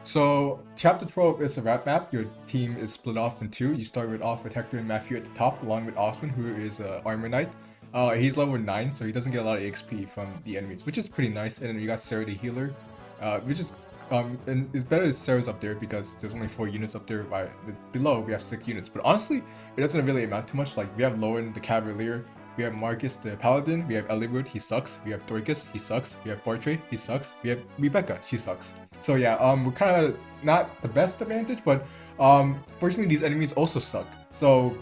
So chapter 12 is a wrap map. Your team is split off in two. You start off with Hector and Matthew at the top, along with Osman, who is a armor knight. He's level 9, so he doesn't get a lot of XP from the enemies, which is pretty nice. And then you got Sarah the healer, which is and it's better that Sarah's up there because there's only 4 units up there. Below we have 6 units, but honestly, it doesn't really amount too much. Like we have Lowen the cavalier, we have Marcus the paladin, we have Eliwood, he sucks. We have Dorcas, he sucks. We have Bartray, he sucks. We have Rebecca, she sucks. So yeah, we're kind of not the best advantage, but fortunately these enemies also suck. So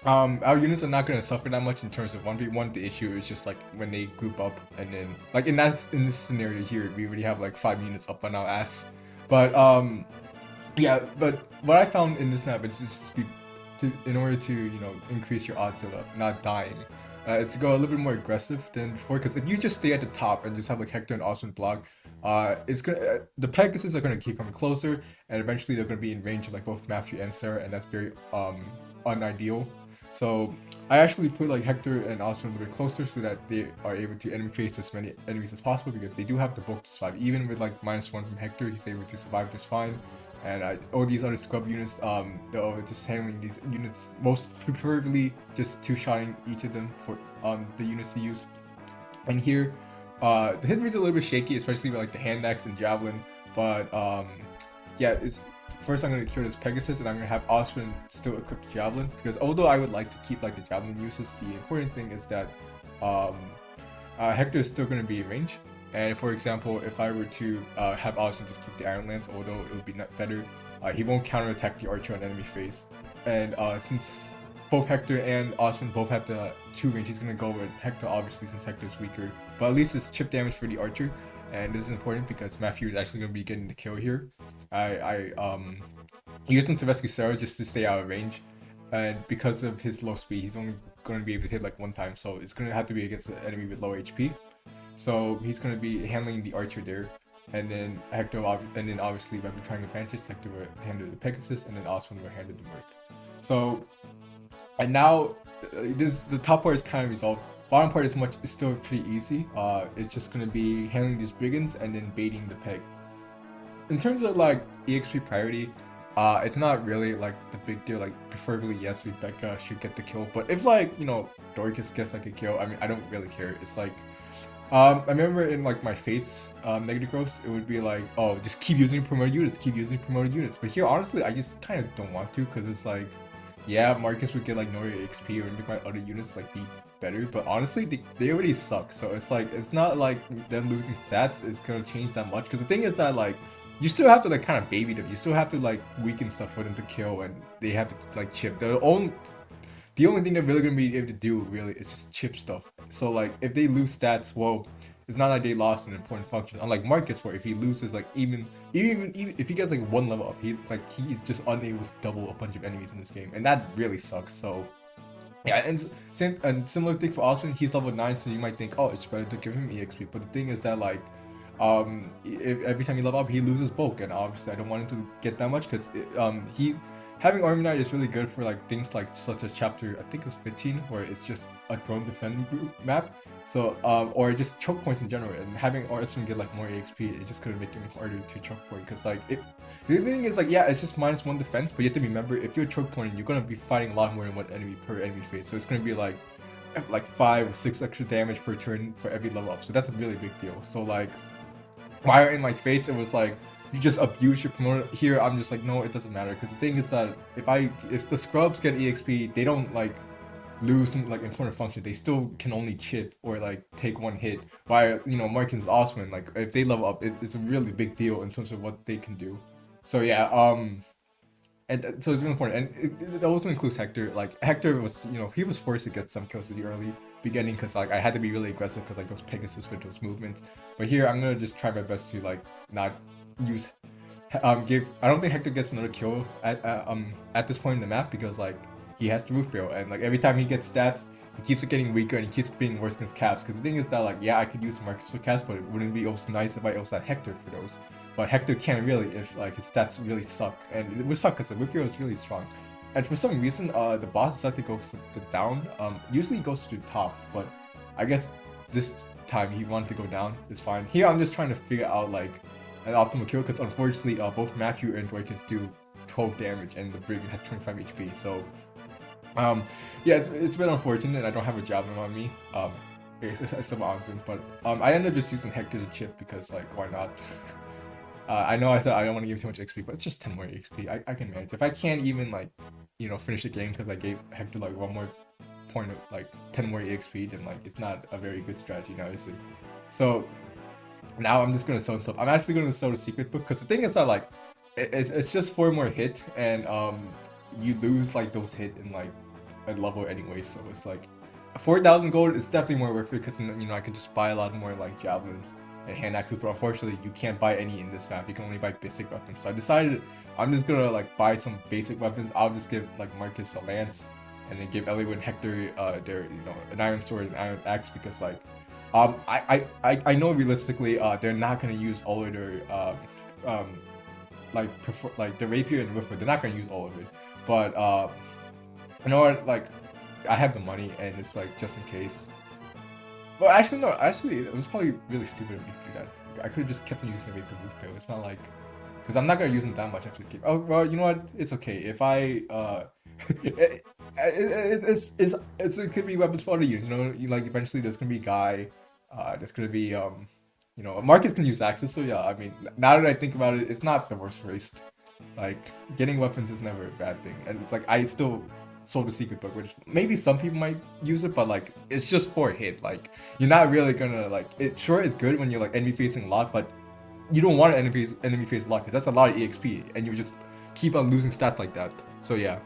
our units are not gonna suffer that much in terms of 1v1. The issue is just like when they group up, and then like in this scenario here, we already have like 5 units up on our ass. But yeah, but what I found in this map is just in order to increase your odds of not dying. It's to go a little bit more aggressive than before, because if you just stay at the top and just have like Hector and Osmond block, it's gonna the Pegasus are gonna keep coming closer, and eventually they're gonna be in range of like both Matthew and Sarah, and that's very unideal. So I actually put like Hector and Osmond a little bit closer so that they are able to enemy face as many enemies as possible, because they do have the book to survive. Even with like -1 from Hector, he's able to survive just fine. And all these other scrub units, they're just handling these units most preferably just two-shotting each of them for the units to use. And here, the hit rate's a little bit shaky, especially with like the hand axe and javelin. But yeah, it's first I'm gonna cure this Pegasus, and I'm gonna have Oswin still equip the javelin, because although I would like to keep like the javelin uses, the important thing is that Hector is still gonna be in range. And for example, if I were to have Osmond just keep the Iron Lance, although it would be not better, he won't counterattack the archer on enemy phase. And since both Hector and Osmond both have the 2 range, he's gonna go with Hector obviously, since Hector is weaker. But at least it's chip damage for the archer, and this is important because Matthew is actually gonna be getting the kill here. I used him to rescue Sarah just to stay out of range, and because of his low speed, he's only gonna be able to hit like 1 time, so it's gonna have to be against an enemy with low HP. So he's going to be handling the archer there, and then Hector, and then obviously by trying advantage, Hector will handle the Pegasus, and then Oswin will handle the Merc. So, and now the top part is kind of resolved. Bottom part is still pretty easy. It's just going to be handling these brigands and then baiting the peg. In terms of like EXP priority, it's not really like the big deal. Like preferably yes, Rebecca should get the kill, but if like Dorcas gets like a kill, I mean I don't really care. It's like I remember in like my Fates negative growths, it would be like, oh, just keep using promoted units, keep using promoted units. But here, honestly, I just kind of don't want to, because it's like, yeah, Marcus would get like no XP or make my other units like be better, but honestly, they already suck. So it's like, it's not like them losing stats is gonna change that much. Because the thing is that like, you still have to like kind of baby them. You still have to like weaken stuff for them to kill, and they have to like chip. The only thing they're really gonna be able to do really is just chip stuff. So like if they lose stats, well, it's not like they lost an important function. Unlike Marcus, where if he loses like even if he gets like 1 level up, he's just unable to double a bunch of enemies in this game, and that really sucks. So yeah, and similar thing for Osman, he's level 9, so you might think, oh, it's better to give him EXP. But the thing is that like if every time he level up, he loses bulk, and obviously I don't want him to get that much, because having Army Knight is really good for like things like such as chapter, I think it's 15, where it's just a drone defend map. So or just choke points in general, and having Arson get like more EXP is just gonna make him harder to choke point, because like the thing is like, yeah, it's just -1 defense, but you have to remember, if you're choke pointing, you're gonna be fighting a lot more than one enemy per enemy phase. So it's gonna be like 5 or 6 extra damage per turn for every level up. So that's a really big deal. So like while in like Fates, it was like you just abuse your promoter. Here I'm just like, no, it doesn't matter, because the thing is that if the scrubs get EXP, they don't like lose some like important function. They still can only chip or like take 1 hit. While Markins Osman, like if they level up, it's a really big deal in terms of what they can do. So yeah, and so it's really important, and it also includes Hector. Like Hector was, he was forced to get some kills at the early beginning, because like I had to be really aggressive, because like those Pegasus with those movements. But here I'm gonna just try my best to like not use I don't think Hector gets another kill at this point in the map, because like he has the roof barrel, and like every time he gets stats, he keeps getting weaker, and he keeps being worse against caps. Because the thing is that like, yeah, I could use Marcus for caps, but it wouldn't be also nice if I also had Hector for those. But Hector can't really if like his stats really suck, and it would suck because the roof barrel is really strong. And for some reason, the boss decided to go for the down. Usually he goes to the top, but I guess this time he wanted to go down. It's fine. Here I'm just trying to figure out like an optimal kill because unfortunately both Matthew and Roykins do 12 damage and the Brigand has 25 HP. So yeah, it's been unfortunate. I don't have a javelin on me. It's still Osmond, but I ended up just using Hector to chip because like why not? I know I said I don't want to give too much XP, but it's just 10 more XP. I can manage. If I can't even like finish the game because I gave Hector like one more point of like 10 more EXP, then like it's not a very good strategy now, is it? So now I'm just gonna sell stuff. I'm actually gonna sell the secret book because the thing is that like it's just 4 more hit and you lose like those hit in like a level anyway, so it's like 4,000 gold is definitely more worth it because I can just buy a lot more like javelins and hand axes, but unfortunately you can't buy any in this map. You can only buy basic weapons. So I decided I'm just gonna like buy some basic weapons. I'll just give like Marcus a lance and then give Elliot and Hector their an iron sword and iron axe because like I know realistically they're not gonna use all of their like the rapier and whiff, they're not gonna use all of it, but you know what, like I have the money and it's like just in case. Well, actually no, it was probably really stupid of me to do that. I could have just kept on using the rapier roof pill. It's not like because I'm not gonna use them that much after the game. Oh well, you know what? It's okay if I it could be weapons for other use. Like eventually there's gonna be Guy. There's gonna be Marcus can use axes. So yeah, I mean now that I think about it, it's not the worst race. Like getting weapons is never a bad thing, and it's like I still sold the secret book, which maybe some people might use it, but like it's just for a hit. Like you're not really gonna like it. Sure, it's good when you're like enemy facing a lot, but you don't want to enemy face a lot because that's a lot of EXP, and you just keep on losing stats like that. So yeah.